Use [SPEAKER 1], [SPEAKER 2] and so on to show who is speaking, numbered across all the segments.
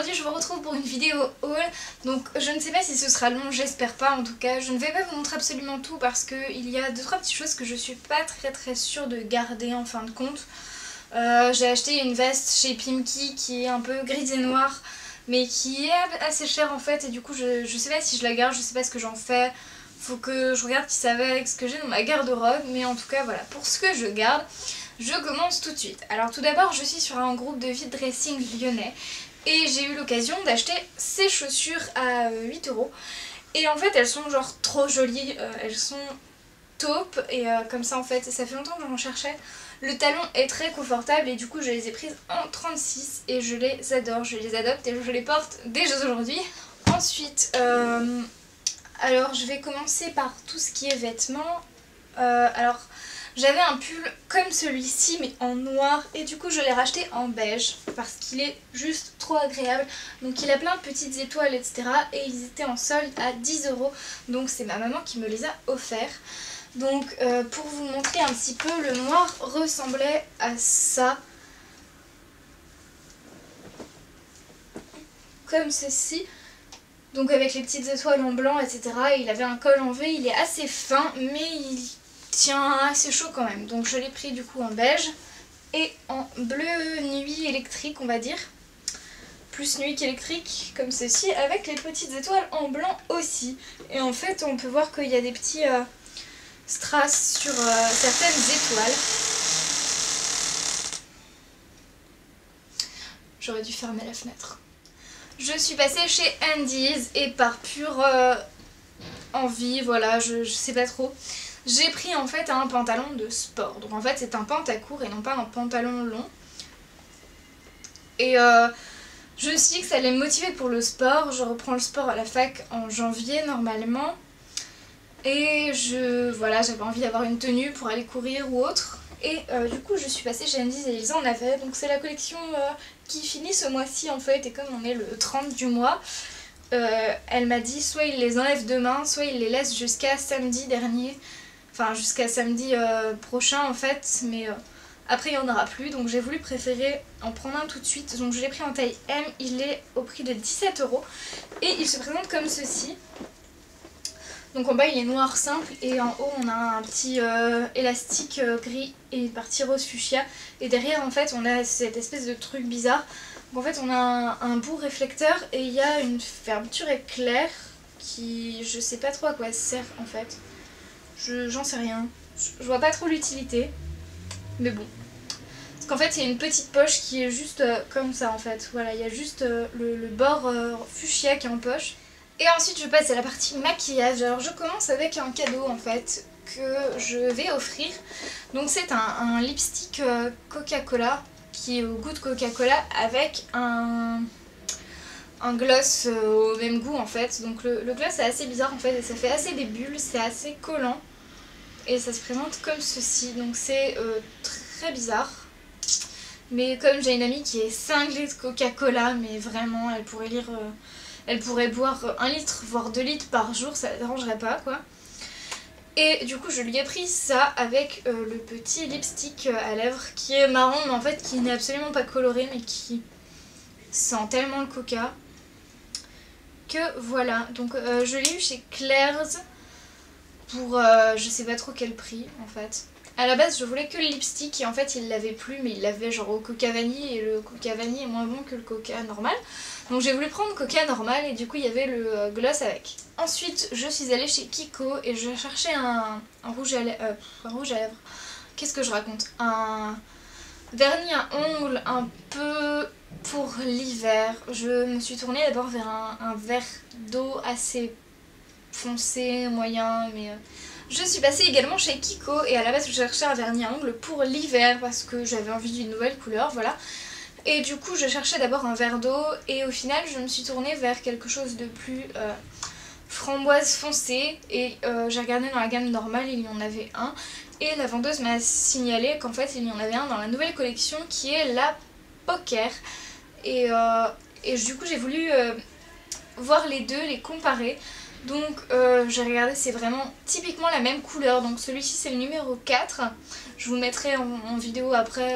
[SPEAKER 1] aujourd'hui je vous retrouve pour une vidéo haul. Donc je ne sais pas si ce sera long, j'espère pas en tout cas. Je ne vais pas vous montrer absolument tout parce qu'il y a 2-3 petites choses que je suis pas très sûre de garder en fin de compte. J'ai acheté une veste chez Pimki qui est un peu grise et noire mais qui est assez chère en fait, et du coup je sais pas si je la garde, je sais pas ce que j'en fais. Faut que je regarde si ça va avec ce que j'ai dans ma garde-robe, mais en tout cas voilà, pour ce que je garde, je commence tout de suite. Alors tout d'abord, je suis sur un groupe de vide dressing lyonnais et j'ai eu l'occasion d'acheter ces chaussures à 8 €. Et en fait elles sont genre trop jolies, elles sont taupe et comme ça en fait, ça fait longtemps que j'en cherchais. Le talon est très confortable et du coup je les ai prises en 36 et je les adore, je les adopte et je les porte déjà aujourd'hui. Ensuite, alors je vais commencer par tout ce qui est vêtements. Alors j'avais un pull comme celui-ci mais en noir et du coup je l'ai racheté en beige parce qu'il est juste trop agréable. Donc il a plein de petites étoiles etc. et ils étaient en solde à 10 €. Donc c'est ma maman qui me les a offerts. Donc pour vous montrer un petit peu, le noir ressemblait à ça. Comme ceci. Donc avec les petites étoiles en blanc etc. Il avait un col en V, il est assez fin mais il tient assez chaud quand même. Donc je l'ai pris du coup en beige et en bleu nuit électrique on va dire. Plus nuit qu'électrique comme ceci avec les petites étoiles en blanc aussi. Et en fait on peut voir qu'il y a des petits strass sur certaines étoiles. J'aurais dû fermer la fenêtre. Je suis passée chez Andy's et par pure envie, voilà, je sais pas trop, j'ai pris en fait un pantalon de sport. Donc en fait c'est un pantacourt et non pas un pantalon long. Et je me suis dit que ça allait me motiver pour le sport. Je reprends le sport à la fac en janvier normalement. Et voilà, j'avais envie d'avoir une tenue pour aller courir ou autre. Et du coup je suis passée chez Andy's et ils en avaient. Donc c'est la collection qui finit ce mois-ci en fait. Et comme on est le 30 du mois, elle m'a dit soit ils les enlèvent demain, soit ils les laissent jusqu'à samedi dernier. Enfin jusqu'à samedi prochain en fait. Mais après il n'y en aura plus. Donc j'ai voulu préférer en prendre un tout de suite. Donc je l'ai pris en taille M. Il est au prix de 17 €. Et il se présente comme ceci. Donc en bas il est noir simple et en haut on a un petit élastique gris et une partie rose fuchsia. Et derrière en fait on a cette espèce de truc bizarre. Donc en fait on a un bout réflecteur et il y a une fermeture éclair qui je sais pas trop à quoi elle sert en fait. J'en sais rien. Je vois pas trop l'utilité. Mais bon. Parce qu'en fait il y a une petite poche qui est juste comme ça en fait. Voilà, il y a juste le bord fuchsia qui est en poche. Et ensuite je passe à la partie maquillage. Alors je commence avec un cadeau en fait que je vais offrir. Donc c'est un lipstick Coca-Cola qui est au goût de Coca-Cola avec un gloss au même goût en fait. Donc le gloss est assez bizarre en fait et ça fait assez des bulles, c'est assez collant. Et ça se présente comme ceci, donc c'est très bizarre. Mais comme j'ai une amie qui est cinglée de Coca-Cola, mais vraiment elle pourrait boire 1 litre voire 2 litres par jour, ça ne dérangerait pas quoi. Et du coup je lui ai pris ça avec le petit lipstick à lèvres qui est marron mais en fait qui n'est absolument pas coloré mais qui sent tellement le coca que voilà. Donc je l'ai eu chez Claire's pour je sais pas trop quel prix en fait. À la base je voulais que le lipstick et en fait il l'avait plus mais il l'avait genre au coca vanille et le coca vanille est moins bon que le coca normal. Donc j'ai voulu prendre coca normal et du coup il y avait le gloss avec. Ensuite je suis allée chez Kiko et je cherchais un rouge à lèvres. Qu'est-ce que je raconte? Un vernis à ongles un peu pour l'hiver. Je me suis tournée d'abord vers un vert d'eau assez foncé, moyen, mais je suis passée également chez Kiko et à la base je cherchais un vernis à ongles pour l'hiver parce que j'avais envie d'une nouvelle couleur, voilà. Et du coup je cherchais d'abord un vert d'eau et au final je me suis tournée vers quelque chose de plus framboise foncée et j'ai regardé dans la gamme normale, il y en avait un et la vendeuse m'a signalé qu'en fait il y en avait un dans la nouvelle collection qui est la Poker et du coup j'ai voulu voir les deux, les comparer. Donc j'ai regardé, c'est vraiment typiquement la même couleur, donc celui-ci c'est le numéro 4. Je vous mettrai en vidéo après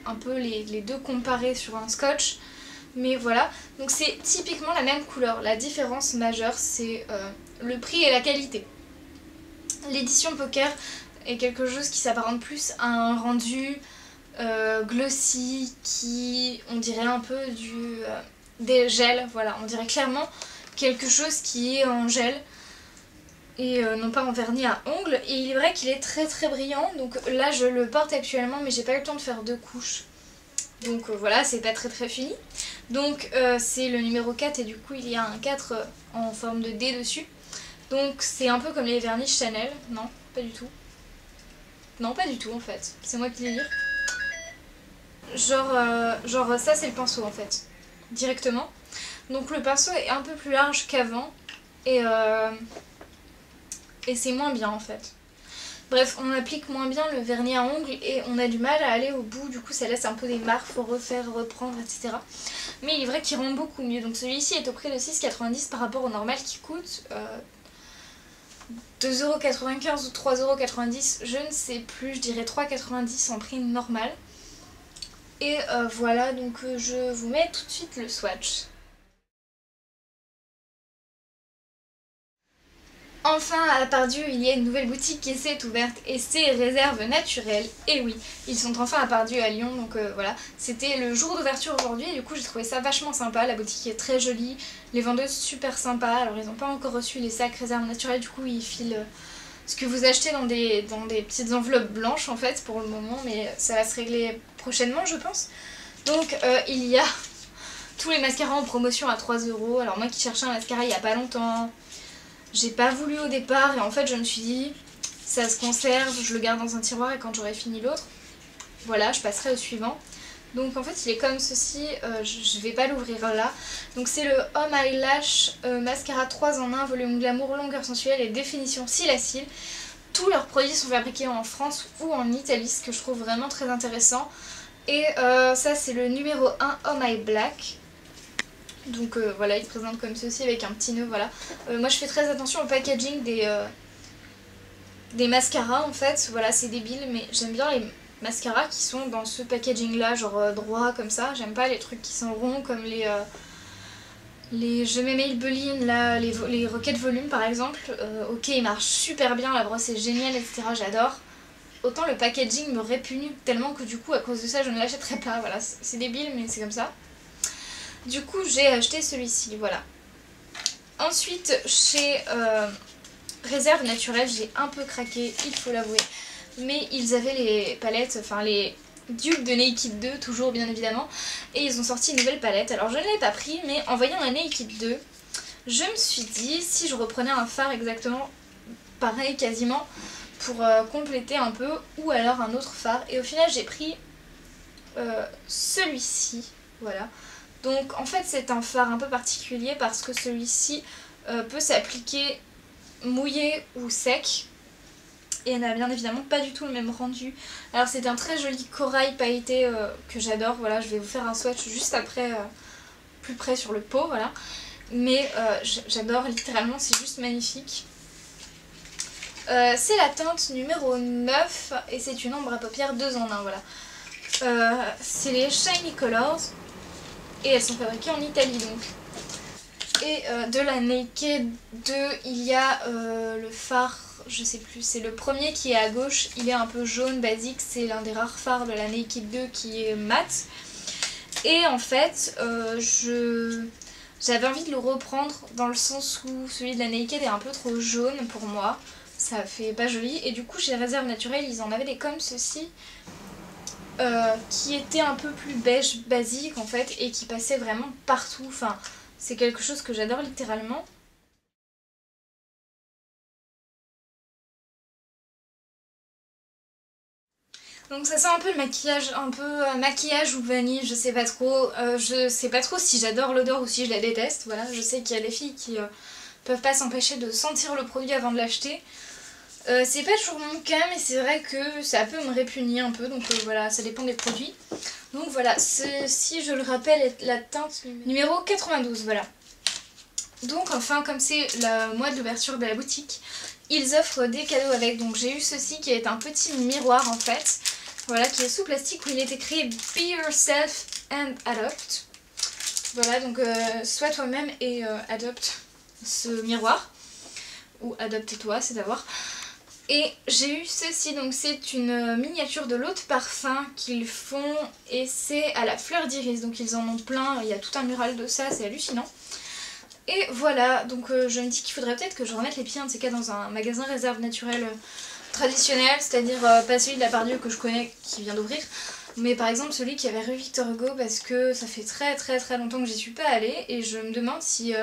[SPEAKER 1] un peu les deux comparés sur un scotch. Mais voilà, donc c'est typiquement la même couleur. La différence majeure, c'est le prix et la qualité. L'édition poker est quelque chose qui s'apparente plus à un rendu glossy, qui on dirait un peu des gels, voilà, on dirait clairement quelque chose qui est en gel et non pas en vernis à ongles. Et il est vrai qu'il est très très brillant, donc là je le porte actuellement mais j'ai pas eu le temps de faire 2 couches. Donc voilà, c'est pas très très fini. Donc c'est le numéro 4 et du coup il y a un 4 en forme de D dessus. Donc c'est un peu comme les vernis Chanel, non, pas du tout. Non, pas du tout en fait, c'est moi qui délire. Genre ça c'est le pinceau en fait, directement. Donc le pinceau est un peu plus large qu'avant et c'est moins bien en fait. Bref, on applique moins bien le vernis à ongles et on a du mal à aller au bout, du coup ça laisse un peu des marques, faut refaire, reprendre, etc. Mais il est vrai qu'il rend beaucoup mieux, donc celui-ci est au prix de 6,90 par rapport au normal qui coûte 2,95€ ou 3,90€, je ne sais plus, je dirais 3,90€ en prix normal. Et voilà, donc je vous mets tout de suite le swatch. Enfin, à Pardieu, il y a une nouvelle boutique qui s'est ouverte et c'est Réserve Naturelle. Et oui, ils sont enfin à Pardieu à Lyon, donc voilà. C'était le jour d'ouverture aujourd'hui et du coup j'ai trouvé ça vachement sympa. La boutique est très jolie, les vendeuses super sympas. Alors ils n'ont pas encore reçu les sacs Réserve Naturelle, du coup ils filent ce que vous achetez dans des petites enveloppes blanches en fait pour le moment, mais ça va se régler prochainement je pense. Donc il y a tous les mascaras en promotion à 3€. Alors moi qui cherchais un mascara il n'y a pas longtemps, j'ai pas voulu au départ et en fait je me suis dit ça se conserve, je le garde dans un tiroir et quand j'aurai fini l'autre, voilà, je passerai au suivant. Donc en fait il est comme ceci, je vais pas l'ouvrir là. Donc c'est le Homme Eyelash Mascara 3 en 1, volume glamour, longueur sensuelle et définition cils à cils. Tous leurs produits sont fabriqués en France ou en Italie, ce que je trouve vraiment très intéressant. Et ça c'est le numéro 1 Homme Eye Black. Donc voilà, il se présente comme ceci avec un petit nœud, voilà. Moi je fais très attention au packaging des mascaras en fait, voilà c'est débile mais j'aime bien les mascaras qui sont dans ce packaging là, genre droit comme ça. J'aime pas les trucs qui sont ronds comme les Je m'aime Maybelline, là, les Rocket Volume par exemple. Ok, ils marchent super bien, la brosse est géniale, etc. J'adore. Autant le packaging me répugne tellement que du coup à cause de ça je ne l'achèterai pas, voilà, c'est débile mais c'est comme ça. Du coup j'ai acheté celui-ci, voilà. Ensuite chez Réserve Naturelle j'ai un peu craqué, il faut l'avouer. Mais ils avaient les palettes, enfin les dupes de Naked 2, toujours bien évidemment. Et ils ont sorti une nouvelle palette, alors je ne l'ai pas pris mais en voyant la Naked 2, je me suis dit si je reprenais un fard exactement pareil quasiment pour compléter un peu, ou alors un autre fard. Et au final j'ai pris celui-ci, voilà. Donc en fait c'est un fard un peu particulier parce que celui-ci peut s'appliquer mouillé ou sec. Et n'a bien évidemment pas du tout le même rendu. Alors c'est un très joli corail pailleté que j'adore, voilà, je vais vous faire un swatch juste après, plus près sur le pot, voilà. Mais j'adore littéralement, c'est juste magnifique. C'est la teinte numéro 9 et c'est une ombre à paupières 2 en 1, voilà. C'est les Shiny Colors. Et elles sont fabriquées en Italie donc. Et de la Naked 2, il y a le fard, je sais plus, c'est le premier qui est à gauche, il est un peu jaune, basique, c'est l'un des rares fards de la Naked 2 qui est mat. Et en fait, j'avais envie de le reprendre dans le sens où celui de la Naked est un peu trop jaune pour moi, ça fait pas joli. Et du coup chez Réserve Naturelle, ils en avaient des comme ceci. Qui était un peu plus beige basique en fait et qui passait vraiment partout, enfin c'est quelque chose que j'adore littéralement. Donc ça sent un peu le maquillage, un peu maquillage ou vanille, je sais pas trop. Je sais pas trop si j'adore l'odeur ou si je la déteste, voilà. Je sais qu'il y a des filles qui peuvent pas s'empêcher de sentir le produit avant de l'acheter. C'est pas toujours mon cas mais c'est vrai que ça peut me répugner un peu, donc voilà, ça dépend des produits. Donc voilà, ceci je le rappelle est la teinte numéro 92, voilà. Donc enfin comme c'est le mois d'ouverture de la boutique, ils offrent des cadeaux avec. Donc j'ai eu ceci qui est un petit miroir en fait, voilà, qui est sous plastique où il est écrit Be Yourself and Adopt. Voilà, donc sois toi-même et adopte ce miroir. Ou adopte-toi, c'est à voir. Et j'ai eu ceci, donc c'est une miniature de l'eau de parfum qu'ils font et c'est à la fleur d'iris, donc ils en ont plein, il y a tout un mural de ça, c'est hallucinant. Et voilà, donc je me dis qu'il faudrait peut-être que je remette les pieds un de ces cas dans un magasin réserve naturelle traditionnel, c'est-à-dire pas celui de la Pardieu que je connais qui vient d'ouvrir, mais par exemple celui qui avait rue Victor Hugo parce que ça fait très longtemps que j'y suis pas allée et je me demande si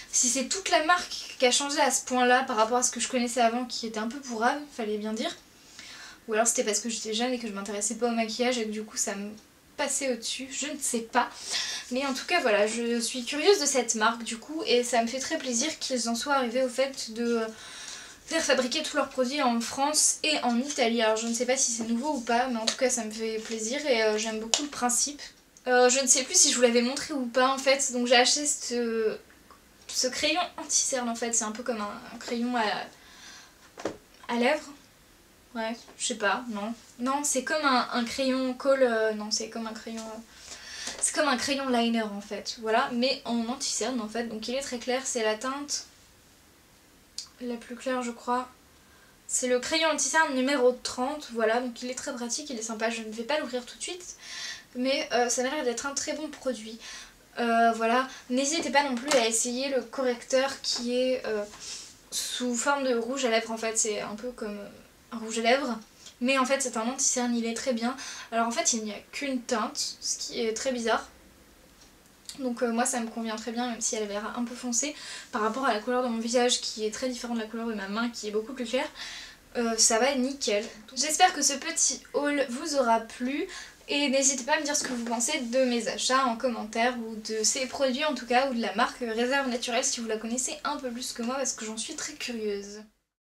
[SPEAKER 1] c'est toute la marque qui a changé à ce point-là par rapport à ce que je connaissais avant qui était un peu pourrave, fallait bien dire. Ou alors c'était parce que j'étais jeune et que je m'intéressais pas au maquillage et que du coup ça me passait au-dessus, je ne sais pas. Mais en tout cas voilà, je suis curieuse de cette marque du coup et ça me fait très plaisir qu'ils en soient arrivés au fait de faire fabriquer tous leurs produits en France et en Italie. Alors je ne sais pas si c'est nouveau ou pas, mais en tout cas ça me fait plaisir et j'aime beaucoup le principe. Je ne sais plus si je vous l'avais montré ou pas en fait, donc j'ai acheté ce crayon anti-cerne en fait, c'est un peu comme un crayon à lèvres. Ouais, je sais pas, non. Non, c'est comme un crayon colle, non c'est comme un crayon... c'est comme un crayon liner en fait, voilà, mais en anti-cerne en fait, donc il est très clair, c'est la teinte la plus claire je crois. C'est le crayon anti-cerne numéro 30, voilà, donc il est très pratique, il est sympa, je ne vais pas l'ouvrir tout de suite, mais ça m'a l'air d'être un très bon produit. Voilà, n'hésitez pas non plus à essayer le correcteur qui est sous forme de rouge à lèvres en fait, c'est un peu comme un rouge à lèvres, mais en fait c'est un anti-cerne, il est très bien. Alors en fait il n'y a qu'une teinte, ce qui est très bizarre. Donc moi ça me convient très bien même si elle avait l'air un peu foncée par rapport à la couleur de mon visage qui est très différente de la couleur de ma main qui est beaucoup plus claire. Ça va nickel. J'espère que ce petit haul vous aura plu et n'hésitez pas à me dire ce que vous pensez de mes achats en commentaire ou de ces produits en tout cas ou de la marque Réserve Naturelle si vous la connaissez un peu plus que moi parce que j'en suis très curieuse.